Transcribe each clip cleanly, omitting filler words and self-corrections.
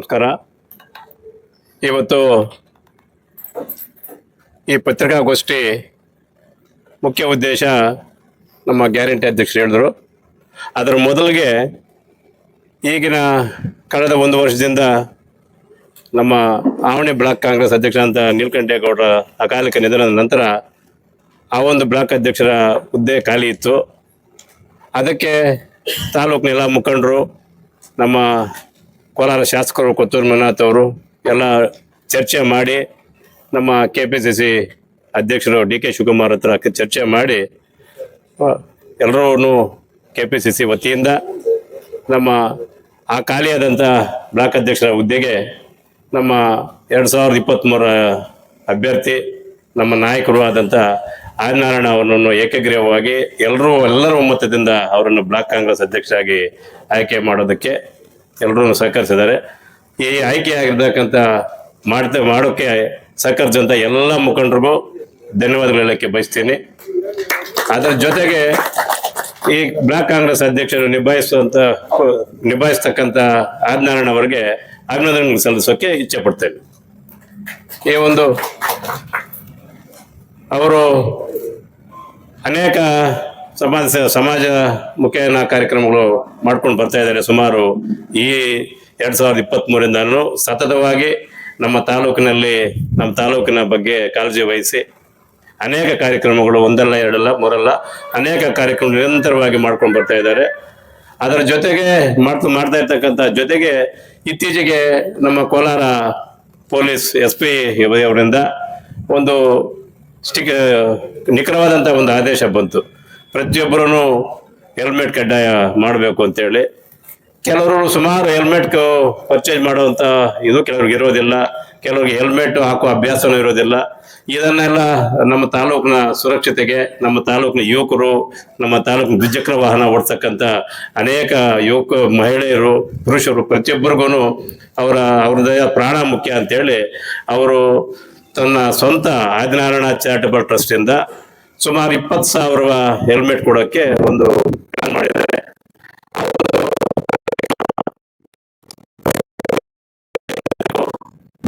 ನಮಸ್ಕಾರ. ಇವತ್ತು ಈ ಪತ್ರಿಕಾಗೋಷ್ಠಿ ಮುಖ್ಯ ಉದ್ದೇಶ ನಮ್ಮ ಗ್ಯಾರಂಟಿ ಅಧ್ಯಕ್ಷರು ಹೇಳಿದ್ರು. ಅದರ ಮೊದಲಿಗೆ ಈಗಿನ ಕಳೆದ 1 ವರ್ಷದಿಂದ ನಮ್ಮ ಆವಣಿ ಬ್ಲಾಕ್ ಕಾಂಗ್ರೆಸ್ ಅಧ್ಯಕ್ಷ ಅಂತ ನೀಲಕಂಠೇಗೌಡರ ಅಕಾಲಿಕ ನಿಧನದ ನಂತರ ಆ ಒಂದು ಬ್ಲಾಕ್ ಅಧ್ಯಕ್ಷರ ಹುದ್ದೆ ಖಾಲಿ ಇತ್ತು. ಅದಕ್ಕೆ ತಾಲೂಕಿನ ಎಲ್ಲ ಮುಖಂಡರು, ನಮ್ಮ ಕೋಲಾರ ಶಾಸಕರು ಕೊತ್ತೂರು ಮಂಜುನಾಥ್ ಅವರು ಎಲ್ಲ ಚರ್ಚೆ ಮಾಡಿ ನಮ್ಮ KPCC ಅಧ್ಯಕ್ಷರು DK ಶಿವಕುಮಾರ್ ಹತ್ರ ಚರ್ಚೆ ಮಾಡಿ ಎಲ್ಲರೂ KPCC ವತಿಯಿಂದ ನಮ್ಮ ಆ ಖಾಲಿಯಾದಂಥ ಬ್ಲಾಕ್ ಅಧ್ಯಕ್ಷರ ಹುದ್ದೆಗೆ ನಮ್ಮ 2023 ಅಭ್ಯರ್ಥಿ ನಮ್ಮ ನಾಯಕರು ಆದಂಥ ಆದಿನಾರಾಯಣ ಅವರನ್ನು ಏಕಗ್ರೀವವಾಗಿ ಎಲ್ಲರ ಒಮ್ಮತದಿಂದ ಅವರನ್ನು ಬ್ಲಾಕ್ ಕಾಂಗ್ರೆಸ್ ಅಧ್ಯಕ್ಷರಾಗಿ ಆಯ್ಕೆ ಮಾಡೋದಕ್ಕೆ ಎಲ್ಲರೂ ಸಹಕರಿಸಿದ್ದಾರೆ. ಈ ಆಯ್ಕೆಯಾಗಿರ್ತಕ್ಕಂಥ ಮಾಡೋಕ್ಕೆ ಸಹಕರಿಸಿದಂಥ ಎಲ್ಲ ಮುಖಂಡರಿಗೂ ಧನ್ಯವಾದಗಳು ಹೇಳಕ್ಕೆ ಬಯಸ್ತೀನಿ. ಅದರ ಜೊತೆಗೆ ಈ ಬ್ಲಾಕ್ ಕಾಂಗ್ರೆಸ್ ಅಧ್ಯಕ್ಷರು ನಿಭಾಯಿಸ್ತಕ್ಕಂಥ ಆದಿನಾರಾಯಣ ಅವರಿಗೆ ಅಭಿನಂದನೆ ಸಲ್ಲಿಸೋಕೆ ಇಚ್ಛೆ ಪಡ್ತೇನೆ. ಈ ಒಂದು ಅವರು ಅನೇಕ ಸಮಾಜ ಮುಖೇನ ಕಾರ್ಯಕ್ರಮಗಳು ಮಾಡ್ಕೊಂಡು ಬರ್ತಾ ಇದ್ದಾರೆ. ಸುಮಾರು ಈ 2023ರಿಂದನೂ ಸತತವಾಗಿ ನಮ್ಮ ತಾಲೂಕಿನ ಬಗ್ಗೆ ಕಾಳಜಿ ವಹಿಸಿ ಅನೇಕ ಕಾರ್ಯಕ್ರಮಗಳು, ಒಂದಲ್ಲ ಎರಡಲ್ಲ ಮೂರಲ್ಲ, ಅನೇಕ ಕಾರ್ಯಕ್ರಮ ನಿರಂತರವಾಗಿ ಮಾಡ್ಕೊಂಡು ಬರ್ತಾ ಇದ್ದಾರೆ. ಅದರ ಜೊತೆಗೆ ಮಾಡ್ತಾ ಇರ್ತಕ್ಕಂಥ ಜೊತೆಗೆ ಇತ್ತೀಚೆಗೆ ನಮ್ಮ ಕೋಲಾರ ಪೊಲೀಸ್ SP ಅವರಿಂದ ಒಂದು ನಿಖರವಾದಂಥ ಒಂದು ಆದೇಶ ಬಂತು. ಪ್ರತಿಯೊಬ್ಬರೂ ಹೆಲ್ಮೆಟ್ ಕಡ್ಡಾಯ ಮಾಡಬೇಕು ಅಂತೇಳಿ. ಕೆಲವರು ಸುಮಾರು ಹೆಲ್ಮೆಟ್ ಪರ್ಚೇಸ್ ಮಾಡುವಂಥ ಇದು ಕೆಲವ್ರಿಗೆ ಇರೋದಿಲ್ಲ, ಕೆಲವ್ರಿಗೆ ಹೆಲ್ಮೆಟ್ ಹಾಕೋ ಅಭ್ಯಾಸನೂ ಇರೋದಿಲ್ಲ. ಇದನ್ನೆಲ್ಲ ನಮ್ಮ ತಾಲೂಕಿನ ಸುರಕ್ಷತೆಗೆ, ನಮ್ಮ ತಾಲೂಕಿನ ಯುವಕರು, ನಮ್ಮ ತಾಲೂಕಿನ ದ್ವಿಚಕ್ರ ವಾಹನ ಓಡಿಸ್ತಕ್ಕಂಥ ಅನೇಕ ಮಹಿಳೆಯರು, ಪುರುಷರು ಪ್ರತಿಯೊಬ್ಬರಿಗೂ ಅವ್ರದ್ದೇ ಪ್ರಾಣ ಮುಖ್ಯ ಅಂತೇಳಿ ಅವರು ತನ್ನ ಸ್ವಂತ ಆದಿನಾರಾಯಣ ಚಾರಿಟಬಲ್ ಟ್ರಸ್ಟಿಂದ ಸುಮಾರು 20,000 ಹೆಲ್ಮೆಟ್ ಕೊಡೋಕ್ಕೆ ಒಂದು ಪ್ಲಾನ್ ಮಾಡಿದ್ದಾರೆ.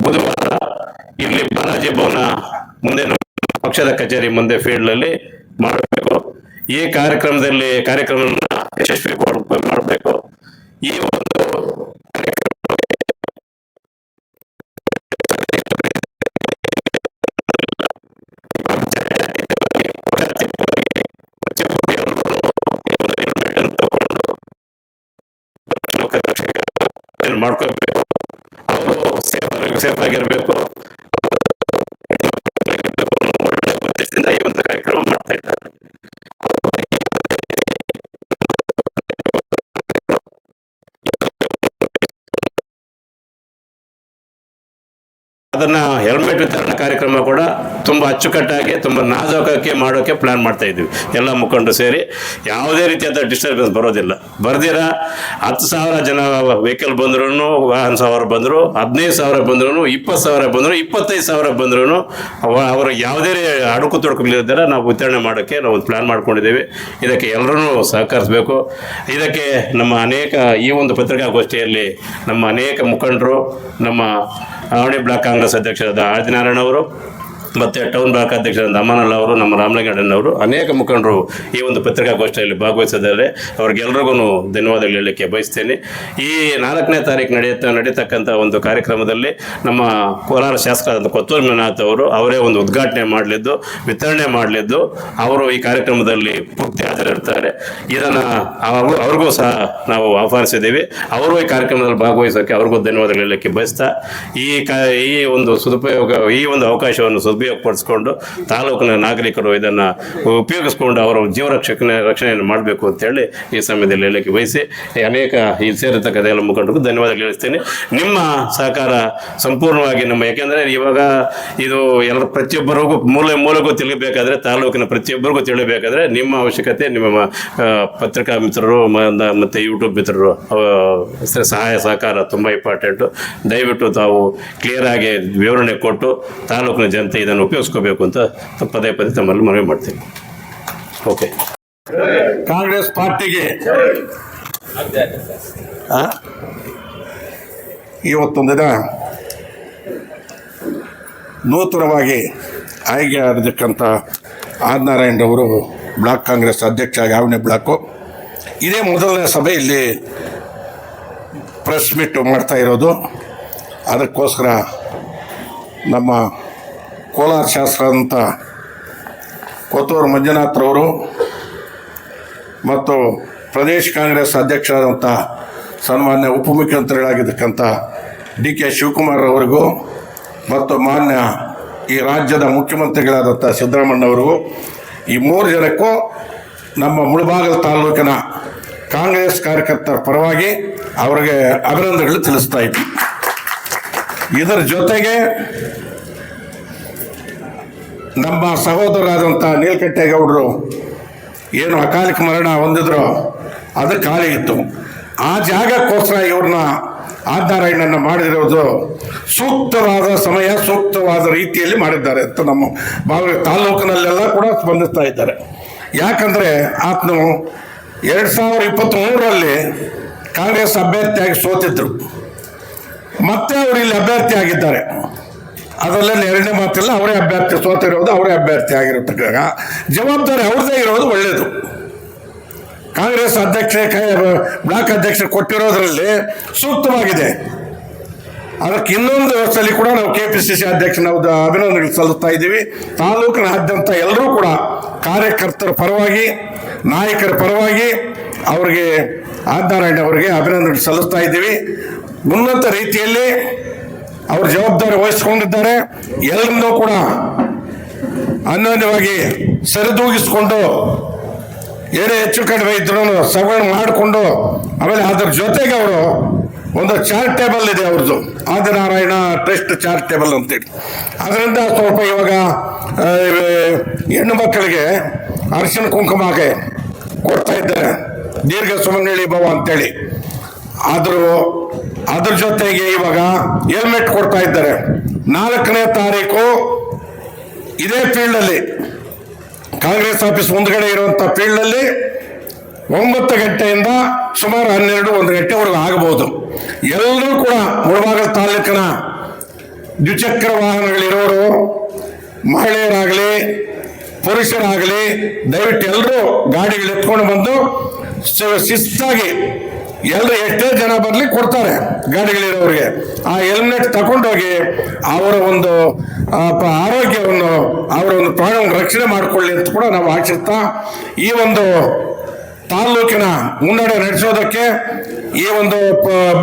ಬುಧವಾರ ಇಲ್ಲಿ ಬಾಲಾಜಿ ಭವನ ಮುಂದೆ ಪಕ್ಷದ ಕಚೇರಿ ಮುಂದೆ ಫೀಲ್ಡ್ನಲ್ಲಿ ಮಾಡಬೇಕು. ಈ ಕಾರ್ಯಕ್ರಮವನ್ನು ಯಶಸ್ವಿ ಮಾಡಬೇಕು. ಈ ಒಂದು ಮಾಡ್ಕೋಬೇಕು. ಅವರು ಸೇಫ್ ಆಗಿರಬೇಕು. ಒಳ್ಳೆ ಉದ್ದೇಶದಿಂದ ಈ ಒಂದು ಕಾರ್ಯಕ್ರಮ ಮಾಡ್ತಾ ಇದ್ದಾರೆ. ಅದನ್ನ ಹೆಲ್ಮೆಟ್ ವಿತರಣಾ ಕಾರ್ಯಕ್ರಮ ಕೂಡ ತುಂಬಾ ಅಚ್ಚುಕಟ್ಟಾಗಿ, ತುಂಬಾ ನಾಜೂಕಾಗಿ ಮಾಡೋಕೆ ಪ್ಲಾನ್ ಮಾಡ್ತಾ ಇದ್ವಿ. ಎಲ್ಲ ಮುಖಂಡರು ಸೇರಿ ಯಾವುದೇ ರೀತಿಯಾದ ಡಿಸ್ಟರ್ಬೆನ್ಸ್ ಬರ್ದಿರ 10,000 ಜನ ವೆಹಿಕಲ್ ಬಂದ್ರು, ವಾಹನ ಸವಾರ ಬಂದ್ರು, 15,000 ಬಂದ್ರು, 20,000 ಬಂದ್ರು, 25,000 ಬಂದ್ರು, ಅವರು ಯಾವುದೇ ಅಡುಕು ತೊಡಕುಗಳಿದ್ದಾರ ನಾವು ವಿತರಣೆ ಮಾಡೋಕ್ಕೆ ನಾವು ಒಂದು ಪ್ಲಾನ್ ಮಾಡ್ಕೊಂಡಿದ್ದೇವೆ. ಇದಕ್ಕೆ ಎಲ್ಲರೂ ಸಹಕರಿಸಬೇಕು. ಇದಕ್ಕೆ ನಮ್ಮ ಈ ಒಂದು ಪತ್ರಿಕಾಗೋಷ್ಠಿಯಲ್ಲಿ ನಮ್ಮ ಅನೇಕ ಮುಖಂಡರು, ನಮ್ಮ ಆವಣಿ ಬ್ಲಾಕ್ ಕಾಂಗ್ರೆಸ್ ಅಧ್ಯಕ್ಷರಾದ ಆದಿನಾರಾಯಣ ಅವರು, ಮತ್ತು ಟೌನ್ ಬ್ಲಾಕ್ ಅಧ್ಯಕ್ಷರಾದ ಅಮ್ಮನಲ್ಲ ಅವರು, ನಮ್ಮ ರಾಮಲಿಂಗಣ್ಣನವರು, ಅನೇಕ ಮುಖಂಡರು ಈ ಒಂದು ಪತ್ರಿಕಾಗೋಷ್ಠಿಯಲ್ಲಿ ಭಾಗವಹಿಸಿದ್ದಾರೆ. ಅವ್ರಿಗೆಲ್ರಿಗೂ ಧನ್ಯವಾದಗಳು ಹೇಳಲಿಕ್ಕೆ ಬಯಸ್ತೇನೆ. ಈ 4ನೇ ತಾರೀಕು ನಡೀತಕ್ಕಂಥ ಒಂದು ಕಾರ್ಯಕ್ರಮದಲ್ಲಿ ನಮ್ಮ ಕೋಲಾರ ಶಾಸಕರಾದ ಕೊತ್ತೂರು ಮಂಜುನಾಥ್ ಅವರೇ ಒಂದು ಉದ್ಘಾಟನೆ ಮಾಡಲಿದ್ದು, ವಿತರಣೆ ಮಾಡಲಿದ್ದು, ಅವರು ಈ ಕಾರ್ಯಕ್ರಮದಲ್ಲಿ ಪೂರ್ತಿ ಹಾಜರಿರ್ತಾರೆ. ಇದನ್ನು ಅವ್ರಿಗೂ ಸಹ ನಾವು ಆಹ್ವಾನಿಸಿದ್ದೀವಿ. ಅವರು ಈ ಕಾರ್ಯಕ್ರಮದಲ್ಲಿ ಭಾಗವಹಿಸೋಕ್ಕೆ ಅವ್ರಿಗೂ ಧನ್ಯವಾದಗಳು ಹೇಳಲಿಕ್ಕೆ ಬಯಸ್ತಾ, ಈ ಒಂದು ಅವಕಾಶವನ್ನು ಉಪಯೋಗಪಡಿಸ್ಕೊಂಡು ತಾಲೂಕಿನ ನಾಗರಿಕರು ಇದನ್ನು ಉಪಯೋಗಿಸ್ಕೊಂಡು ಅವರ ಜೀವ ರಕ್ಷಣೆಯನ್ನು ಮಾಡಬೇಕು ಅಂತೇಳಿ ಈ ಸಮಯದಲ್ಲಿ ಹೇಳಲಿಕ್ಕೆ ಬಯಸಿ ಅನೇಕ ಈ ಸೇರಿರ್ತಕ್ಕಂಥ ಎಲ್ಲ ಮುಖಂಡರಿಗೂ ಧನ್ಯವಾದಗಳು ಹೇಳ್ತೀನಿ. ನಿಮ್ಮ ಸಹಕಾರ ಸಂಪೂರ್ಣವಾಗಿ ಯಾಕೆಂದರೆ ಇವಾಗ ಇದು ಪ್ರತಿಯೊಬ್ಬರಿಗೂ ಮೂಲೆಗೂ ತಿಳಿಬೇಕಾದ್ರೆ, ತಾಲೂಕಿನ ಪ್ರತಿಯೊಬ್ಬರಿಗೂ ತಿಳಿಬೇಕಾದ್ರೆ ನಿಮ್ಮ ಅವಶ್ಯಕತೆ, ನಿಮ್ಮ ಪತ್ರಿಕಾ ಮಿತ್ರರು ಮತ್ತು ಯೂಟ್ಯೂಬ್ ಮಿತ್ರರು ಸಹಾಯ ಸಹಕಾರ ತುಂಬ ಇಂಪಾರ್ಟೆಂಟು. ದಯವಿಟ್ಟು ತಾವು ಕ್ಲಿಯರ್ ಆಗಿ ವಿವರಣೆ ಕೊಟ್ಟು ತಾಲೂಕಿನ ಜನತೆ ಇದನ್ನು ಉಪಯೋಗಿಸ್ಕೋಬೇಕು ಅಂತ ಪದೇ ತಮ್ಮಲ್ಲಿ ಮನವಿ ಮಾಡ್ತೀನಿ. ಓಕೆ. ಕಾಂಗ್ರೆಸ್ ಪಾರ್ಟಿಗೆ ಇವತ್ತೊಂದು ದಿನ ನೂತನವಾಗಿ ಆಯ್ಕೆ ಆಗಿರ್ತಕ್ಕಂಥ ಆದಿನಾರಾಯಣರವರು ಬ್ಲಾಕ್ ಕಾಂಗ್ರೆಸ್ ಅಧ್ಯಕ್ಷ ಆವಣಿ ಬ್ಲಾಕು ಇದೇ ಮೊದಲನೇ ಸಭೆ ಇಲ್ಲಿ ಪ್ರೆಸ್ ಮೀಟ್ ಮಾಡ್ತಾ ಇರೋದು. ಅದಕ್ಕೋಸ್ಕರ ನಮ್ಮ ಕೋಲಾರ ಶಾಸಕರಾದಂಥ ಕೊತ್ತೂರು ಮಂಜುನಾಥ್ರವರು ಮತ್ತು ಪ್ರದೇಶ ಕಾಂಗ್ರೆಸ್ ಅಧ್ಯಕ್ಷರಾದಂಥ ಸನ್ಮಾನ್ಯ ಉಪಮುಖ್ಯಮಂತ್ರಿಗಳಾಗಿರ್ತಕ್ಕಂಥ DK ಶಿವಕುಮಾರ್ ಅವರಿಗೂ ಮತ್ತು ಮಾನ್ಯ ಈ ರಾಜ್ಯದ ಮುಖ್ಯಮಂತ್ರಿಗಳಾದಂಥ ಸಿದ್ದರಾಮಣ್ಣವರಿಗೂ ಈ 3 ಜನಕ್ಕೂ ನಮ್ಮ ಮುಳಬಾಗಿಲು ತಾಲೂಕಿನ ಕಾಂಗ್ರೆಸ್ ಕಾರ್ಯಕರ್ತರ ಪರವಾಗಿ ಅವರಿಗೆ ಅಭಿನಂದನೆಗಳು ತಿಳಿಸ್ತಾ ಇದ್ವಿ. ಇದರ ಜೊತೆಗೆ ನಮ್ಮ ಸಹೋದರರಾದಂಥ ನೀಲಕಂಠೇಗೌಡರು ಏನು ಅಕಾಲಿಕ ಮರಣ ಹೊಂದಿದ್ರು ಅದು ಖಾಲಿ ಇತ್ತು. ಆ ಜಾಗಕ್ಕೋಸ್ಕರ ಇವ್ರನ್ನ ಆದಿನಾರಾಯಣನ ಮಾಡಿರೋದು ಸೂಕ್ತವಾದ ಸಮಯ, ಸೂಕ್ತವಾದ ರೀತಿಯಲ್ಲಿ ಮಾಡಿದ್ದಾರೆ ಅಂತ ನಮ್ಮ ತಾಲೂಕಿನಲ್ಲೆಲ್ಲ ಕೂಡ ಸ್ಪಂದಿಸ್ತಾ ಇದ್ದಾರೆ. ಯಾಕಂದರೆ ಆತನು 2023ರಲ್ಲಿ ಕಾಂಗ್ರೆಸ್ ಅಭ್ಯರ್ಥಿಯಾಗಿ ಸೋತಿದ್ರು. ಮತ್ತೆ ಅವರು ಇಲ್ಲಿ ಅಭ್ಯರ್ಥಿ ಆಗಿದ್ದಾರೆ. ಅದರಲ್ಲೇನು ಎರಡನೇ ಮಾತಿಲ್ಲ, ಅವರೇ ಅಭ್ಯರ್ಥಿ ಸೋತಿರೋದು, ಅವರೇ ಅಭ್ಯರ್ಥಿ ಆಗಿರತಕ್ಕ ಜವಾಬ್ದಾರಿ ಅವ್ರದ್ದೇ ಇರೋದು ಒಳ್ಳೆಯದು. ಕಾಂಗ್ರೆಸ್ ಅಧ್ಯಕ್ಷ ಬ್ಲಾಕ್ ಅಧ್ಯಕ್ಷ ಕೊಟ್ಟಿರೋದ್ರಲ್ಲಿ ಸೂಕ್ತವಾಗಿದೆ. ಅದಕ್ಕೆ ಇನ್ನೊಂದು ವ್ಯವಸ್ಥೆಯಲ್ಲಿ ಕೂಡ ನಾವು KPCC ಅಧ್ಯಕ್ಷ ನಾವು ಅಭಿನಂದನೆಗಳು ಸಲ್ಲಿಸ್ತಾ ಇದ್ದೀವಿ. ತಾಲೂಕಿನಾದ್ಯಂತ ಎಲ್ಲರೂ ಕೂಡ ಕಾರ್ಯಕರ್ತರ ಪರವಾಗಿ, ನಾಯಕರ ಪರವಾಗಿ ಅವರಿಗೆ ಆದಿನಾರಾಯಣ ಅವರಿಗೆ ಅಭಿನಂದನೆ ಸಲ್ಲಿಸ್ತಾ ಇದ್ದೀವಿ. ಉನ್ನತ ರೀತಿಯಲ್ಲಿ ಅವರು ಜವಾಬ್ದಾರಿ ವಹಿಸ್ಕೊಂಡಿದ್ದಾರೆ. ಎಲ್ಲರನ್ನೂ ಕೂಡ ಅನ್ಯೋನ್ಯವಾಗಿ ಸರಿದೂಗಿಸ್ಕೊಂಡು ಏನೇ ಹೆಚ್ಚು ಕಡಿಮೆ ಇದ್ರೂ ಸಭೆಯನ್ನು ಮಾಡಿಕೊಂಡು ಆಮೇಲೆ ಅದರ ಜೊತೆಗೆ ಅವರು ಒಂದು ಚಾರಿಟೇಬಲ್ ಇದೆ ಅವ್ರದ್ದು, ಆದಿನಾರಾಯಣ ಟ್ರಸ್ಟ್ ಚಾರಿಟೇಬಲ್ ಅಂತೇಳಿ. ಅದರಿಂದ ಸ್ವಲ್ಪ ಇವಾಗ ಹೆಣ್ಣು ಮಕ್ಕಳಿಗೆ ಅರಿಶಿನ ಕುಂಕುಮಕ್ಕೆ ಕೊಡ್ತಾ ಇದ್ದಾರೆ, ದೀರ್ಘ ಸುಮಂಗಲಿ ಭವ ಅಂತೇಳಿ. ಅದ್ರ ಜೊತೆಗೆ ಇವಾಗ ಹೆಲ್ಮೆಟ್ ಕೊಡ್ತಾ ಇದ್ದಾರೆ. 4ನೇ ತಾರೀಕು ಇದೇ ಫೀಲ್ಡಲ್ಲಿ ಕಾಂಗ್ರೆಸ್ ಆಫೀಸ್ ಮುಂದ್ಗಡೆ ಇರುವಂಥ ಫೀಲ್ಡಲ್ಲಿ 9 ಗಂಟೆಯಿಂದ ಸುಮಾರು 12-1 ಗಂಟೆವರೆಗೂ ಆಗಬಹುದು. ಎಲ್ಲರೂ ಕೂಡ ಮುಳಬಾಗಿಲು ತಾಲೂಕಿನ ದ್ವಿಚಕ್ರ ವಾಹನಗಳಿರೋರು, ಮಹಿಳೆಯರಾಗಲಿ ಪುರುಷರಾಗಲಿ ದಯವಿಟ್ಟು ಎಲ್ಲರೂ ಗಾಡಿಗಳು ಎತ್ಕೊಂಡು ಬಂದು ಶಿಸ್ತಾಗಿ ಎಲ್ಲರೂ ಎಷ್ಟೇ ಜನ ಬರಲಿ ಕೊಡ್ತಾರೆ ಗಾಡಿಗಳಿರೋರಿಗೆ. ಆ ಹೆಲ್ಮೆಟ್ ತಗೊಂಡೋಗಿ ಅವರ ಒಂದು ಆರೋಗ್ಯವನ್ನು, ಅವರ ಒಂದು ಪ್ರಾಣವನ್ನು ರಕ್ಷಣೆ ಮಾಡಿಕೊಳ್ಳಿ ಅಂತ ಕೂಡ ನಾವು ಆಶಿಸ್ತಾ ಈ ಒಂದು ತಾಲೂಕಿನ ಮುನ್ನಡೆ ನಡೆಸೋದಕ್ಕೆ ಈ ಒಂದು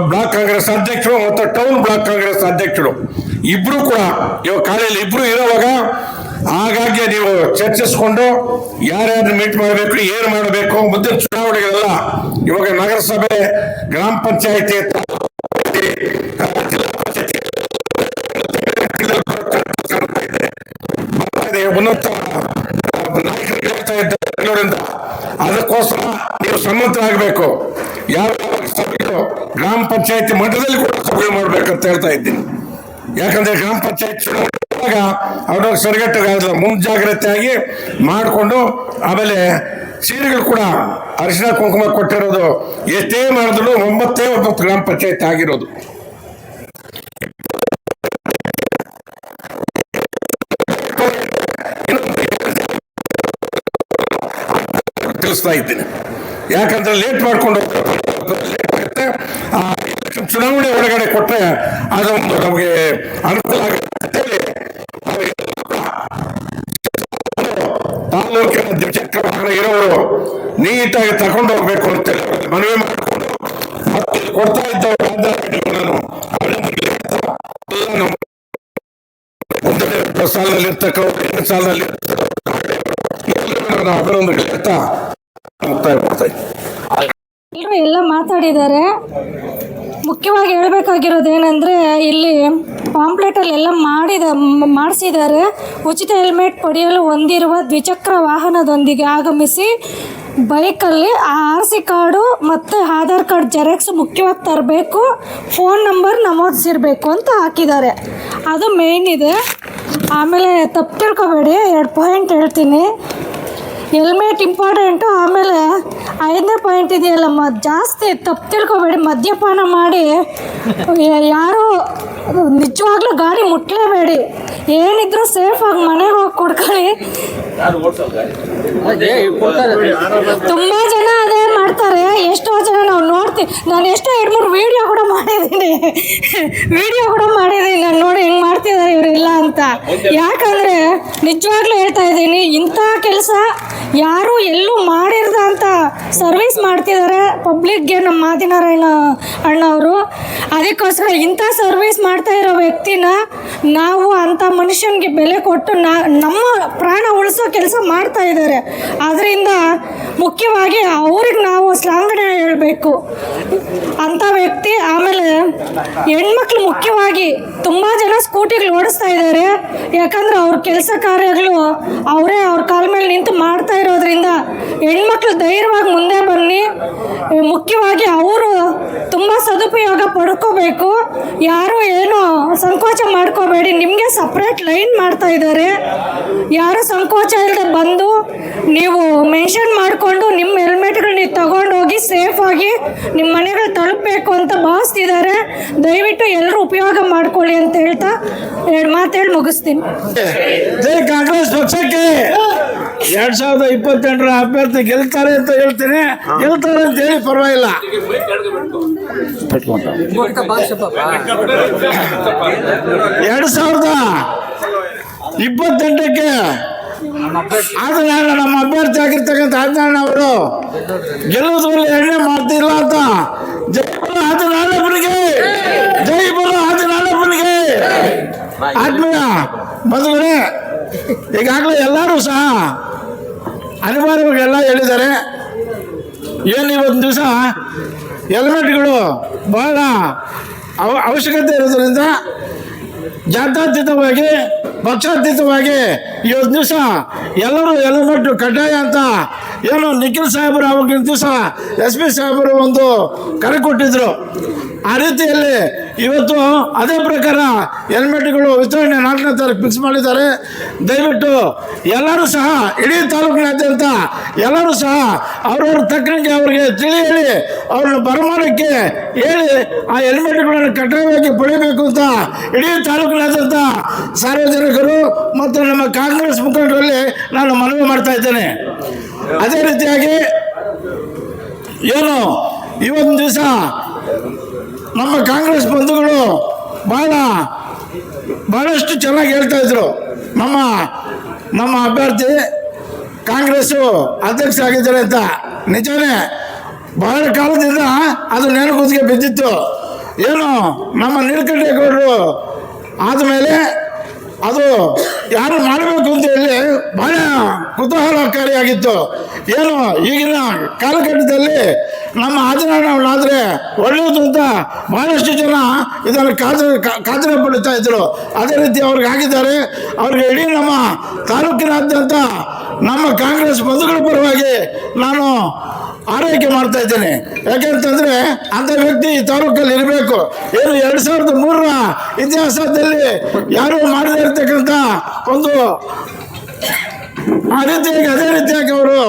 ಬ್ಲಾಕ್ ಕಾಂಗ್ರೆಸ್ ಅಧ್ಯಕ್ಷರು ಮತ್ತು ಟೌನ್ ಬ್ಲಾಕ್ ಕಾಂಗ್ರೆಸ್ ಅಧ್ಯಕ್ಷರು ಇಬ್ಬರು ಕೂಡ ಇವಾಗ ಖಾಲಿಯಲ್ಲಿ ಇಬ್ಬರು ಇರೋವಾಗ ಹಾಗಾಗಿ ನೀವು ಚರ್ಚಿಸ್ಕೊಂಡು ಯಾರ್ಯಾರು ಮೀಟ್ ಮಾಡಬೇಕು, ಏನು ಮಾಡಬೇಕು, ಮುಂದಿನ ಚುನಾವಣೆಗಳೆಲ್ಲ ಇವಾಗ ನಗರಸಭೆ, ಗ್ರಾಮ ಪಂಚಾಯಿತಿ, ಜಿಲ್ಲಾ ಪಂಚಾಯತಿ ಉನ್ನತ ನಾಯಕರಿಗೆ ಹೇಳ್ತಾ ಇದ್ದಾರೆ ಬೆಂಗಳೂರಿಂದ. ಅದಕ್ಕೋಸ್ಕರ ನೀವು ಸಮ್ಮತರಾಗಬೇಕು. ಯಾವ ಸಭೆಗಳು ಗ್ರಾಮ ಪಂಚಾಯತಿ ಮಟ್ಟದಲ್ಲಿ ಕೂಡ ಸಭೆ ಮಾಡ್ಬೇಕಂತ ಹೇಳ್ತಾ ಇದ್ದೀನಿ. ಯಾಕಂದ್ರೆ ಗ್ರಾಮ ಪಂಚಾಯತ್ ಚುನಾವಣೆ ಅವ್ರ ಸರಿಗಟ್ಟುಗಾಗಲ್ಲ, ಮುಂಜಾಗ್ರತೆಯಾಗಿ ಮಾಡಿಕೊಂಡು ಆಮೇಲೆ ಸೀರೆಗಳು ಕೂಡ ಅರಿಶಿನ ಕುಂಕುಮ ಕೊಟ್ಟಿರೋದು ಎಷ್ಟೇ ಮಾಡಿದ್ರು 9 ಗ್ರಾಮ ಪಂಚಾಯತ್ ಆಗಿರೋದು. ತಿಳಿಸ್ತಾ ಇದ್ದೀನಿ. ಯಾಕಂದ್ರೆ ಲೇಟ್ ಮಾಡ್ಕೊಂಡು ಲೇಟ್ ಆಗುತ್ತೆ. ಚುನಾವಣೆ ಒಳಗಡೆ ಕೊಟ್ಟರೆ ಅದೊಂದು ನಮಗೆ ಅನುಕೂಲ ಆಗುತ್ತೆ. ತಾಲೂಕಿನ ದ್ವಿಚಕ್ರ ವಾಹನ ಇರೋರು ನೀಟಾಗಿ ತಗೊಂಡು ಹೋಗ್ಬೇಕು ಅಂತೇಳಿ ಮನವಿ ಮಾಡಿಕೊಂಡು ಕೊಡ್ತಾ ಇದ್ದವರು ಒಂದನೇ ಸಾಲಿನಲ್ಲಿ ಇರ್ತಕ್ಕವ್ರು, 2 ಸಾಲಿನಲ್ಲಿ ಅಭಿನಂದನೆಗಳು ಹೇಳ್ತಾ ಮುಕ್ತಾಯ ಮಾಡ್ತಾ ಇದ್ದೀನಿ. ಎಲ್ಲ ಮಾತಾಡಿದ್ದಾರೆ. ಮುಖ್ಯವಾಗಿ ಹೇಳಬೇಕಾಗಿರೋದು ಏನಂದರೆ, ಇಲ್ಲಿ ಪಾಂಪ್ಲೆಟಲ್ಲೆಲ್ಲ ಮಾಡಿಸಿದ್ದಾರೆ. ಉಚಿತ ಹೆಲ್ಮೆಟ್ ಪಡೆಯಲು ಹೊಂದಿರುವ ದ್ವಿಚಕ್ರ ವಾಹನದೊಂದಿಗೆ ಆಗಮಿಸಿ ಬೈಕಲ್ಲಿ RC ಕಾರ್ಡು ಮತ್ತು ಆಧಾರ್ ಕಾರ್ಡ್ ಜೆರಾಕ್ಸ್ ಮುಖ್ಯವಾಗಿ ತರಬೇಕು, ಫೋನ್ ನಂಬರ್ ನಮೂದಿಸಿರಬೇಕು ಅಂತ ಹಾಕಿದ್ದಾರೆ. ಅದು ಮೇಯ್ನ್ ಇದೆ. ಆಮೇಲೆ ತಪ್ಪು ತಿಳ್ಕೊಬೇಡಿ, 2 ಪಾಯಿಂಟ್ ಹೇಳ್ತೀನಿ. Helmet important. ಆಮೇಲೆ 5ನೇ ಪಾಯಿಂಟ್ ಇದೆಯಲ್ಲ, ಜಾಸ್ತಿ ತಪ್ಪು ತಿಳ್ಕೊಬೇಡಿ. ಮದ್ಯಪಾನ ಮಾಡಿ ಯಾರು ನಿಜವಾಗ್ಲೂ ಗಾಡಿ ಮುಟ್ಲೇಬೇಡಿ. ಏನಿದ್ರು ಸೇಫಾಗಿ ಮನೆಗೆ ಹೋಗಿ ಕುಡ್ಕೊಳ್ಳಿ. ತುಂಬ ಜನ ಅದೇ ಮಾಡ್ತಾರೆ. ಎಷ್ಟೋ ಜನ ನಾವು ನೋಡ್ತೀವಿ. ನಾನು ಎಷ್ಟೋ 2-3 ವಿಡಿಯೋ ಕೂಡ ಮಾಡಿದ್ದೀನಿ ನಾನು ನೋಡಿ ಹೆಂಗೆ ಮಾಡ್ತಿದ್ದಾರೆ ಇವರಿಲ್ಲ ಅಂತ. ಯಾಕಂದರೆ ನಿಜವಾಗ್ಲೂ ಹೇಳ್ತಾ ಇದ್ದೀನಿ, ಇಂಥ ಕೆಲಸ ಯಾರು ಎಲ್ಲೂ ಮಾಡಿರ್ದ ಅಂತ ಸರ್ವಿಸ್ ಮಾಡ್ತಿದ್ದಾರೆ ಪಬ್ಲಿಕ್ಗೆ ನಮ್ಮ ಆದಿನಾರಾಯಣ ಅಣ್ಣವರು. ಅದಕ್ಕೋಸ್ಕರ ಇಂಥ ಸರ್ವಿಸ್ ಮಾಡ್ತಾ ಇರೋ ವ್ಯಕ್ತಿನ ನಾವು ಅಂಥ ಮನುಷ್ಯನಿಗೆ ಬೆಲೆ ಕೊಟ್ಟು ನಮ್ಮ ಪ್ರಾಣ ಉಳಿಸೋ ಕೆಲಸ ಮಾಡ್ತಾ ಇದ್ದಾರೆ. ಅದರಿಂದ ಮುಖ್ಯವಾಗಿ ಅವ್ರಿಗೆ ನಾವು ಶ್ಲಾಘನೆ ಹೇಳಬೇಕು ಅಂಥ ವ್ಯಕ್ತಿ. ಆಮೇಲೆ ಹೆಣ್ಮಕ್ಳು ಮುಖ್ಯವಾಗಿ ತುಂಬ ಜನ ಸ್ಕೂಟಿಗಳು ಓಡಿಸ್ತಾ ಇದ್ದಾರೆ. ಯಾಕಂದರೆ ಅವ್ರ ಕೆಲಸ ಕಾರ್ಯಗಳು ಅವರೇ ಅವ್ರ ಕಾಲ ಮೇಲೆ ನಿಂತು ಮಾಡ್ತಾ ಇರೋದ್ರಿಂದ ಹೆಣ್ಮಕ್ಳು ಧೈರ್ಯವಾಗಿ ಮುಂದೆ ಬನ್ನಿ. ಮುಖ್ಯವಾಗಿ ಅವರು ತುಂಬ ಸದುಪಯೋಗ ಪಡ್ಕೋಬೇಕು. ಯಾರು ಏನೋ ಸಂಕೋಚ ಮಾಡ್ಕೋಬೇಡಿ. ನಿಮಗೆ ಸಪ್ರೇಟ್ ಲೈನ್ ಮಾಡ್ತಾ ಇದ್ದಾರೆ. ಯಾರು ಸಂಕೋಚ ಇಲ್ಲದೆ ಬಂದು ನೀವು ಮೆನ್ಷನ್ ಮಾಡಿಕೊಂಡು ನಿಮ್ಮ ಹೆಲ್ಮೆಟ್ಗಳು ನೀವು ತಗೊಂಡೋಗಿ ಸೇಫಾಗಿ ನಿಮ್ಮ ಮನೆಗಳು ತಲುಪಬೇಕು ಅಂತ ಭಾವಿಸ್ತಿದ್ದಾರೆ. ದಯವಿಟ್ಟು ಎಲ್ಲರೂ ಉಪಯೋಗ ಮಾಡ್ಕೊಳ್ಳಿ ಅಂತ ಹೇಳ್ತಾ 2 ಮಾತೇಳಿ ಮುಗಿಸ್ತೀನಿ. ಜೈ ಕಾಂಗ್ರೆಸ್ ಪಕ್ಷಕ್ಕೆ 2028ರ ಅಭ್ಯರ್ಥಿ ಗೆಲ್ತಾರೆ ಅಂತ ಹೇಳ್ತೀನಿ. ಗೆಲ್ತಾರೆ ಅಂತ ಹೇಳಿ ಪರವಾಗಿಲ್ಲ. 2028ಕ್ಕೆ ಆದಿನಾರಾಯಣ ನಮ್ಮ ಅಭ್ಯರ್ಥಿ ಆಗಿರ್ತಕ್ಕಂಥ ಆದಿನಾರಾಯಣ ಅವರು ಗೆಲ್ಲುವುದರಲ್ಲಿ ಎಣ್ಣೆ ಮಾಡ್ತಿಲ್ಲ ಅಂತ ಜೈ ಬರೋ ಆದಿನಾರಾಯಣಪ್ಪನಿಗೆ, ಜೈ ಬರೋ ಆದಿನಾರಾಯಣಪ್ಪನಿಗೆ. ಆತ್ಮೀಯ ಬಂಧುಗಳೇ, ಈಗಾಗಲೇ ಎಲ್ಲರೂ ಸಹ ಅನಿವಾರ್ಯವಾಗಿ ಎಲ್ಲ ಹೇಳಿದ್ದಾರೆ. ಏನು ಇವತ್ತು ದಿವಸ ಹೆಲ್ಮೆಟ್ಗಳು ಬಹಳ ಅವಶ್ಯಕತೆ ಇರೋದ್ರಿಂದ ಜಾತ್ಯತೀತವಾಗಿ ಪಕ್ಷಾತೀತವಾಗಿ ಇವತ್ತು ದಿವಸ ಎಲ್ಲರೂ ಹೆಲ್ಮೆಟ್ ಕಡ್ಡಾಯ ಅಂತ ಏನು ನಿಖಿಲ್ ಸಾಹೇಬರು ಆವಾಗಿನ ದಿವಸ SP ಸಾಹೇಬರು ಒಂದು ಕರೆ ಕೊಟ್ಟಿದ್ರು. ಆ ರೀತಿಯಲ್ಲಿ ಇವತ್ತು ಅದೇ ಪ್ರಕಾರ ಹೆಲ್ಮೆಟ್ಗಳು ವಿತರಣೆ 4ನೇ ತಾರೀಕು ಫಿಕ್ಸ್ ಮಾಡಿದ್ದಾರೆ. ದಯವಿಟ್ಟು ಎಲ್ಲರೂ ಸಹ ಇಡೀ ತಾಲೂಕಿನಾದ್ಯಂತ ಎಲ್ಲರೂ ಸಹ ಅವ್ರವ್ರ ತಕ್ಕಂಗೆ ಅವ್ರಿಗೆ ತಿಳಿ ಹೇಳಿ ಅವ್ರನ್ನ ಬರಮಾಡಕ್ಕೆ ಹೇಳಿ ಆ ಹೆಲ್ಮೆಟ್ಗಳನ್ನು ಕಡ್ಡಾಯವಾಗಿ ಪಡಿಬೇಕು ಅಂತ ಇಡೀ ತಾಲೂಕಿನಾದ್ಯಂತ ಸಾರ್ವಜನಿಕರು ಮತ್ತು ನಮ್ಮ ಕಾಂಗ್ರೆಸ್ ಮುಖಂಡರಲ್ಲಿ ನಾನು ಮನವಿ ಮಾಡ್ತಾ ಇದ್ದೇನೆ. ಅದೇ ರೀತಿಯಾಗಿ ಏನು ಇವತ್ತು ದಿವಸ ನಮ್ಮ ಕಾಂಗ್ರೆಸ್ ಬಂಧುಗಳು ಬಹಳಷ್ಟು ಚೆನ್ನಾಗಿ ಹೇಳ್ತಾ ಇದ್ರು. ನಮ್ಮ ಅಭ್ಯರ್ಥಿ ಕಾಂಗ್ರೆಸ್ಸು ಅಧ್ಯಕ್ಷ ಆಗಿದ್ದಾರೆ ಅಂತ. ನಿಜವೇ ಬಹಳ ಕಾಲದಿಂದ ಅದು ನೆನಗುದಿಗೆ ಬಿದ್ದಿತ್ತು. ಏನು ನಮ್ಮ ನೀಲಕಂಠೇಗೌಡರು ಆದಮೇಲೆ ಅದು ಯಾರು ಮಾಡಬೇಕು ಅಂತ ಹೇಳಿ ಬಹಳ ಕುತೂಹಲಕಾರಿಯಾಗಿತ್ತು. ಏನು ಈಗಿನ ಕಾಲಘಟ್ಟದಲ್ಲಿ ನಮ್ಮ ಆದಿನಾರಾಯಣವನ್ನಾದರೆ ಒಳ್ಳೆಯದು ಅಂತ ಬಹಳಷ್ಟು ಜನ ಇದನ್ನು ಖಾತರಿ ಪಡಿತಾ ಇದ್ದರು. ಅದೇ ರೀತಿ ಅವ್ರಿಗೆ ಆಗಿದ್ದಾರೆ. ಅವ್ರಿಗೆ ಇಡೀ ನಮ್ಮ ತಾಲೂಕಿನಾದ್ಯಂತ ನಮ್ಮ ಕಾಂಗ್ರೆಸ್ ಬಂಧುಗಳ ಪರವಾಗಿ ನಾನು ಆರೈಕೆ ಮಾಡ್ತಾ ಇದ್ದೇನೆ. ಯಾಕೆಂತಂದರೆ ಅಂಥ ವ್ಯಕ್ತಿ ಈ ತಾಲೂಕಲ್ಲಿ ಇರಬೇಕು. ಏನು 2003ರ ಇತಿಹಾಸದಲ್ಲಿ ಯಾರೂ ಮಾಡದೇ ಇರತಕ್ಕಂಥ ಒಂದು ಅದೇ ರೀತಿಯಾಗಿ ಅವರು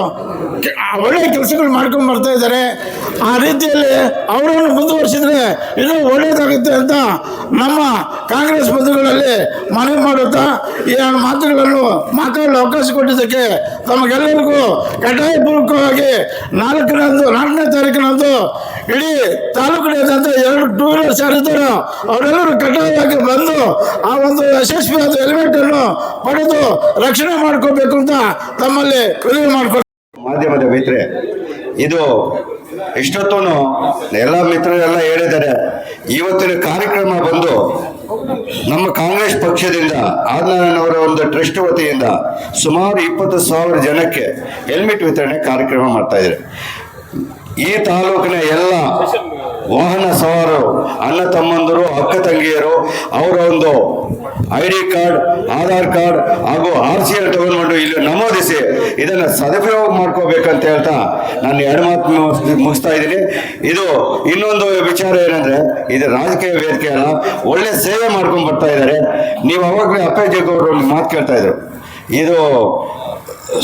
ಒಳ್ಳೆಯ ಕೆಲಸಗಳು ಮಾಡ್ಕೊಂಡು ಬರ್ತಾ ಇದ್ದಾರೆ. ಆ ರೀತಿಯಲ್ಲಿ ಅವರನ್ನು ಮುಂದುವರಿಸಿದ್ರೆ ಇನ್ನೂ ಒಳ್ಳೆಯದಾಗುತ್ತೆ ಅಂತ ನಮ್ಮ ಕಾಂಗ್ರೆಸ್ ಬಂಧುಗಳಲ್ಲಿ ಮನವಿ ಮಾಡುತ್ತಾ ಈ ಮಾತುಗಳನ್ನು ಮಾತಾಡಲು ಅವಕಾಶ ಕೊಟ್ಟಿದ್ದಕ್ಕೆ ತಮಗೆಲ್ಲರಿಗೂ ಕಡ್ಡಾಯಪೂರ್ವಕವಾಗಿ 4ನೇ ತಾರೀಕಿನಂದು ಇಡೀ ತಾಲೂಕಿನಾದ್ಯಂತ 2 ಟೂ ವೀಲರ್ಸ್ ಯಾರಿದ್ದಾರೋ ಅವರೆಲ್ಲರೂ ಕಡ್ಡಾಯವಾಗಿ ಬಂದು ಆ ಒಂದು ಯಶಸ್ವಿಯಾದ ಹೆಲ್ಮೆಟನ್ನು ಪಡೆದು ರಕ್ಷಣೆ ಮಾಡ್ಕೋಬೇಕು ಅಂತ ತಮ್ಮಲ್ಲಿ ಮನವಿ ಮಾಡ್ಕೊಂಡು ಮಾಧ್ಯಮದ ಮಿತ್ರೆ, ಇದು ಇಷ್ಟೊತ್ತೂ ಎಲ್ಲ ಮಿತ್ರರೆಲ್ಲ ಹೇಳಿದ್ದಾರೆ. ಇವತ್ತಿನ ಕಾರ್ಯಕ್ರಮ ಬಂದು ನಮ್ಮ ಕಾಂಗ್ರೆಸ್ ಪಕ್ಷದಿಂದ ಆದಿನಾರಾಯಣವರ ಒಂದು ಟ್ರಸ್ಟ್ ವತಿಯಿಂದ ಸುಮಾರು 20,000 ಜನಕ್ಕೆ ಹೆಲ್ಮೆಟ್ ವಿತರಣೆ ಕಾರ್ಯಕ್ರಮ ಮಾಡ್ತಾ ಇದ್ದಾರೆ. ಈ ತಾಲೂಕಿನ ಎಲ್ಲ ವಾಹನ ಸವಾರರು, ಅಣ್ಣ ತಮ್ಮಂದರು, ಅಕ್ಕ ತಂಗಿಯರು ಅವರ ಒಂದು ID ಕಾರ್ಡ್, ಆಧಾರ್ ಕಾರ್ಡ್ ಹಾಗೂ RC ತಗೊಂಡ್ಬಂದು ಇಲ್ಲಿ ನಮೂದಿಸಿ ಇದನ್ನು ಸದುಪಯೋಗ ಮಾಡ್ಕೋಬೇಕಂತ ಹೇಳ್ತಾ ನಾನು 2 ಮಾತು ಮುಗಿಸ್ತಾ ಇದ್ದೀನಿ. ಇದು ಇನ್ನೊಂದು ವಿಚಾರ ಏನಂದ್ರೆ, ಇದು ರಾಜಕೀಯ ವೇದಿಕೆ ಅಲ್ಲ, ಒಳ್ಳೆ ಸೇವೆ ಮಾಡ್ಕೊಂಡು ಬರ್ತಾ ಇದ್ದಾರೆ. ನೀವು ಅವಾಗಲೇ ಅಪ್ಪಾಜಿಗೌಡರು ಒಂದು ಮಾತು ಕೇಳ್ತಾ ಇದ್ರು, ಇದು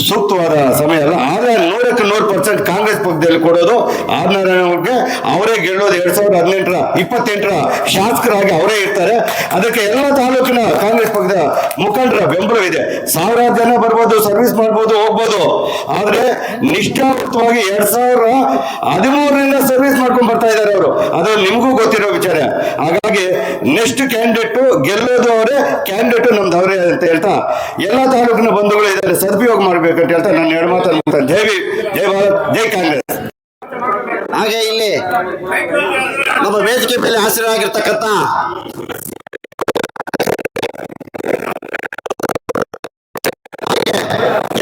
ಸೂಕ್ತವಾದ ಸಮಯ ಅಲ್ಲ. ಆದರೆ 100% ಕಾಂಗ್ರೆಸ್ ಪಕ್ಷದಲ್ಲಿ ಕೊಡೋದು ಆದಿನಾರಾಯಣಗೆ ಅವರೇ ಗೆಲ್ಲೋದು. 2028ರ ಶಾಸಕರಾಗಿ ಅವರೇ ಇರ್ತಾರೆ. ಅದಕ್ಕೆ ಎಲ್ಲ ತಾಲೂಕಿನ ಕಾಂಗ್ರೆಸ್ ಪಕ್ಷದ ಮುಖಂಡರ ಬೆಂಬಲವಿದೆ. ಸಾವಿರಾರು ಜನ ಬರ್ಬೋದು, ಸರ್ವಿಸ್ ಮಾಡ್ಬೋದು, ಹೋಗ್ಬೋದು. ಆದರೆ ನಿಷ್ಠಾವಂತವಾಗಿ 2013ರಿಂದ ಸರ್ವಿಸ್ ಮಾಡ್ಕೊಂಡು ಬರ್ತಾ ಇದ್ದಾರೆ ಅವರು. ಅದು ನಿಮಗೂ ಗೊತ್ತಿರೋ ವಿಚಾರ. ಹಾಗಾಗಿ ನೆಕ್ಸ್ಟ್ ಕ್ಯಾಂಡಿಡೇಟ್ ಗೆಲ್ಲೋದು ಅವರೇ, ಕ್ಯಾಂಡಿಡೇಟ್ ನಮ್ದು ಅವರೇ ಅಂತ ಹೇಳ್ತಾ ಎಲ್ಲ ತಾಲೂಕಿನ ಬಂಧುಗಳು ಇದರಲ್ಲಿ ಸದುಪಯೋಗ ಮಾಡಬೇಕಂತ ಹೇಳ್ತಾ ನನ್ನ ಎರಡು ಮಾತನ್ನು ಜೈ ಭಾರತ್, ಜೈ ಕಾಂಗ್ರೆಸ್. ಹಾಗೆ ಇಲ್ಲಿ ನಮ್ಮ ವೇದಿಕೆ ಮೇಲೆ ಹಾಜರಾಗಿರ್ತಕ್ಕಂಥ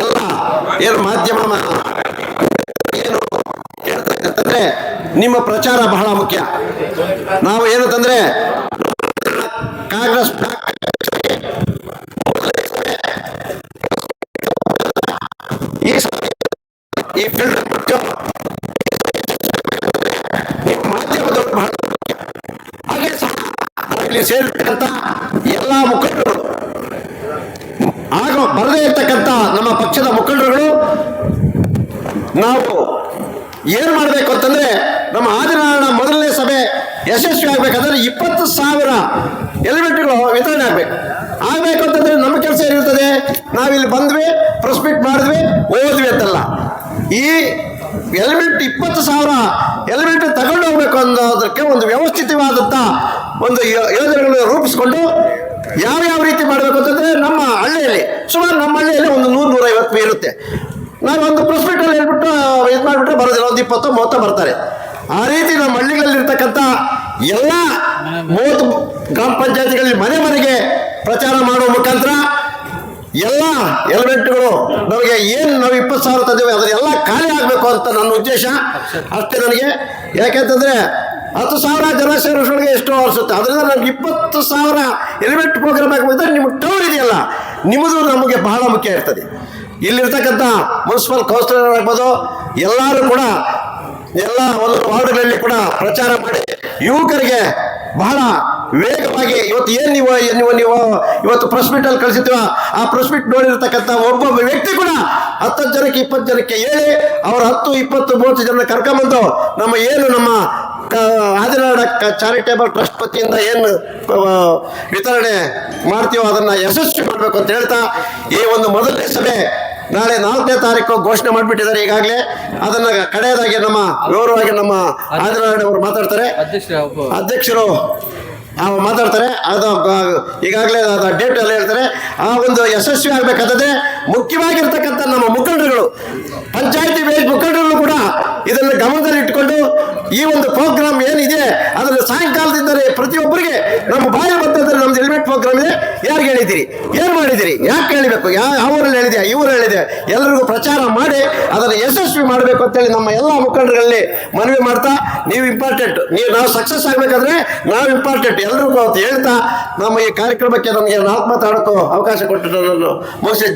ಎಲ್ಲ ಏನು ಮಾಧ್ಯಮ ಏನು ಹೇಳ್ತಕ್ಕಂತಂದ್ರೆ ನಿಮ್ಮ ಪ್ರಚಾರ ಬಹಳ ಮುಖ್ಯ. ನಾವು ಏನು ತಂದ್ರೆ ಕಾಂಗ್ರೆಸ್ ಈ ಫೀಲ್ಡ್ ಮಾಧ್ಯಮದವರು ಬಹಳ ಹಾಗೆ ಸಹ ಇಲ್ಲಿ ಸೇರಿರ್ತಕ್ಕಂಥ ಎಲ್ಲ ಮುಖಂಡರು ಆಗ ಬರದೇ ಇರ್ತಕ್ಕಂಥ ನಮ್ಮ ಪಕ್ಷದ ಮುಖಂಡರುಗಳು ನಾವು ಏನು ಮಾಡಬೇಕು ಅಂತಂದ್ರೆ ನಮ್ಮ ಆದಿನಾರಾಯಣ ಮೊದಲನೇ ಸಭೆ ಯಶಸ್ವಿ ಆಗ್ಬೇಕಂದ್ರೆ 20,000 ಹೆಲ್ಮೆಟ್ಗಳು ವಿತರಣೆ ಆಗ್ಬೇಕು ಅಂತಂದ್ರೆ ನಮ್ಮ ಕೆಲಸ ಏನಿರ್ತದೆ, ನಾವಿಲ್ಲಿ ಬಂದ್ವಿ, ಪ್ರೆಸ್ ಮೀಟ್ ಮಾಡಿದ್ವಿ, ಹೋದ್ವಿ ಅಂತಲ್ಲ. ಈ ಹೆಲ್ಮೆಟ್ 20,000 ಹೆಲ್ಮೆಟ್ ತಗೊಂಡು ಹೋಗ್ಬೇಕು ಅನ್ನೋದಕ್ಕೆ ಒಂದು ವ್ಯವಸ್ಥಿತವಾದಂಥ ಒಂದು ಯೋಜನೆಗಳನ್ನು ರೂಪಿಸ್ಕೊಂಡು ಯಾವ ರೀತಿ ಮಾಡಬೇಕು ಅಂತಂದ್ರೆ ನಮ್ಮ ಹಳ್ಳಿಯಲ್ಲಿ ಸುಮಾರು ನಮ್ಮ ಹಳ್ಳಿಯಲ್ಲಿ ಒಂದು 100-150 ಇರುತ್ತೆ. ನಾವು ಒಂದು ಪ್ರೆಸ್ ಮೀಟಲ್ಲಿ ಹೇಳ್ಬಿಟ್ಟು ಇದು ಮಾಡಿಬಿಟ್ರೆ ಬರೋದಿಲ್ಲ, ಒಂದು 20-30 ಬರ್ತಾರೆ. ಆ ರೀತಿ ನಮ್ಮ ಹಳ್ಳಿಗಳಲ್ಲಿರ್ತಕ್ಕಂಥ ಎಲ್ಲ 30 ಗ್ರಾಮ ಪಂಚಾಯತಿಗಳಲ್ಲಿ ಮನೆಗೆ ಪ್ರಚಾರ ಮಾಡುವ ಮುಖಾಂತರ ಎಲ್ಲ ಹೆಲ್ಮೆಟ್ಗಳು ನಮಗೆ ಏನು ನಾವು 20,000 ತಂದೇವೆ ಅದನ್ನೆಲ್ಲ ಖಾಲಿ ಆಗಬೇಕು ಅಂತ ನನ್ನ ಉದ್ದೇಶ ಅಷ್ಟೇ ನನಗೆ. ಯಾಕೆಂತಂದರೆ 10,000 ಜನ ಸೇರಿಸೋರಿಗೆ ಎಷ್ಟು ಅನಿಸುತ್ತೆ, ಅದರಿಂದ ನನಗೆ 20,000 ಹೆಲ್ಮೆಟ್ ಪ್ರೋಗ್ರಾಮ್ ಹಾಕಬೇಕಾದ್ರೆ ನಿಮ್ಮ ಟೌನ್ ಇದೆಯಲ್ಲ ನಿಮ್ಮದು ನಮಗೆ ಬಹಳ ಮುಖ್ಯ ಇರ್ತದೆ. ಇಲ್ಲಿರ್ತಕ್ಕಂಥ ಮುನ್ಸಿಪಲ್ ಕೌನ್ಸಿಲರ್ ಆಗ್ಬೋದು, ಎಲ್ಲರೂ ಕೂಡ ಎಲ್ಲ ಒಂದು ವಾರ್ಡ್ಗಳಲ್ಲಿ ಕೂಡ ಪ್ರಚಾರ ಮಾಡಿ ಯುವಕರಿಗೆ ಬಹಳ ವೇಗವಾಗಿ ಇವತ್ತು ಏನು ನೀವು ಇವತ್ತು ಪ್ರೆಸ್ ಮೀಟಲ್ಲಿ ಕಳಿಸಿದ್ವ, ಆ ಪ್ರೆಸ್ ಮೀಟ್ ನೋಡಿರ್ತಕ್ಕಂಥ ಒಬ್ಬೊಬ್ಬ ವ್ಯಕ್ತಿ ಕೂಡ 10 ಜನಕ್ಕೆ 20 ಜನಕ್ಕೆ ಹೇಳಿ ಅವರು 10, 20, 30 ಜನ ಕರ್ಕೊಂಬಂದು ನಮ್ಮ ಆದಿನಾರಾಯಣ ಚಾರಿಟೇಬಲ್ ಟ್ರಸ್ಟ್ ವತಿಯಿಂದ ಏನು ವಿತರಣೆ ಮಾಡ್ತೀವೋ ಅದನ್ನು ಯಶಸ್ವಿ ಮಾಡಬೇಕು ಅಂತ ಹೇಳ್ತಾ ಈ ಒಂದು ಮೊದಲನೇ ಸಭೆ ನಾಳೆ 4ನೇ ತಾರೀಕು ಘೋಷಣೆ ಮಾಡಿಬಿಟ್ಟಿದ್ದಾರೆ ಈಗಾಗಲೇ. ಅದನ್ನು ಕಡೆಯದಾಗಿ ವಿವರವಾಗಿ ನಮ್ಮ ಆದಿನಾರಾಯಣ ಅವರು ಮಾತಾಡ್ತಾರೆ, ಅಧ್ಯಕ್ಷರು ಮಾತಾಡ್ತಾರೆ. ಅದು ಈಗಾಗಲೇ ಡೇಟ್ ಎಲ್ಲ ಹೇಳ್ತಾರೆ. ಆ ಒಂದು ಯಶಸ್ವಿ ಆಗಬೇಕಾದ್ರೆ ಮುಖ್ಯವಾಗಿರ್ತಕ್ಕಂಥ ನಮ್ಮ ಮುಖಂಡರುಗಳು, ಪಂಚಾಯತಿ ಬೇಸ್ ಮುಖಂಡರುಗಳು ಕೂಡ ಇದನ್ನು ಗಮನದಲ್ಲಿ ಇಟ್ಟುಕೊಂಡು ಈ ಒಂದು ಪ್ರೋಗ್ರಾಮ್ ಏನಿದೆ ಅದನ್ನು ಸಾಯಂಕಾಲದಿಂದಲೇ ಪ್ರತಿಯೊಬ್ಬರಿಗೆ ನಮ್ಮ ಬಾಯಿ ಬಂದಂದ್ರೆ ನಮ್ದು ಹೆಲ್ಮೆಟ್ ಪ್ರೋಗ್ರಾಮ್ ಇದೆ, ಯಾರಿಗೆ ಹೇಳಿದ್ದೀರಿ, ಏನು ಮಾಡಿದ್ದೀರಿ, ಯಾಕೆ ಹೇಳಬೇಕು, ಯಾವ ಊರಲ್ಲಿ ಹೇಳಿದೆ, ಈ ಊರಲ್ಲಿ ಹೇಳಿದೆ, ಎಲ್ಲರಿಗೂ ಪ್ರಚಾರ ಮಾಡಿ ಅದನ್ನು ಯಶಸ್ವಿ ಮಾಡಬೇಕು ಅಂತೇಳಿ ನಮ್ಮ ಎಲ್ಲ ಮುಖಂಡರಲ್ಲಿ ಮನವಿ ಮಾಡ್ತಾ, ನೀವು ಇಂಪಾರ್ಟೆಂಟ್, ನಾವು ಸಕ್ಸಸ್ ಆಗಬೇಕಾದ್ರೆ ನಾವು ಇಂಪಾರ್ಟೆಂಟ್ ಎಲ್ಲರಿಗೂ ಅಂತ ಹೇಳ್ತಾ ನಮ್ಮ ಈ ಕಾರ್ಯಕ್ರಮಕ್ಕೆ ನನಗೆ 4 ಮಾತಾಡೋಕ್ಕೂ ಅವಕಾಶ ಕೊಟ್ಟು ನಾನು ಮುಗಿಸಿ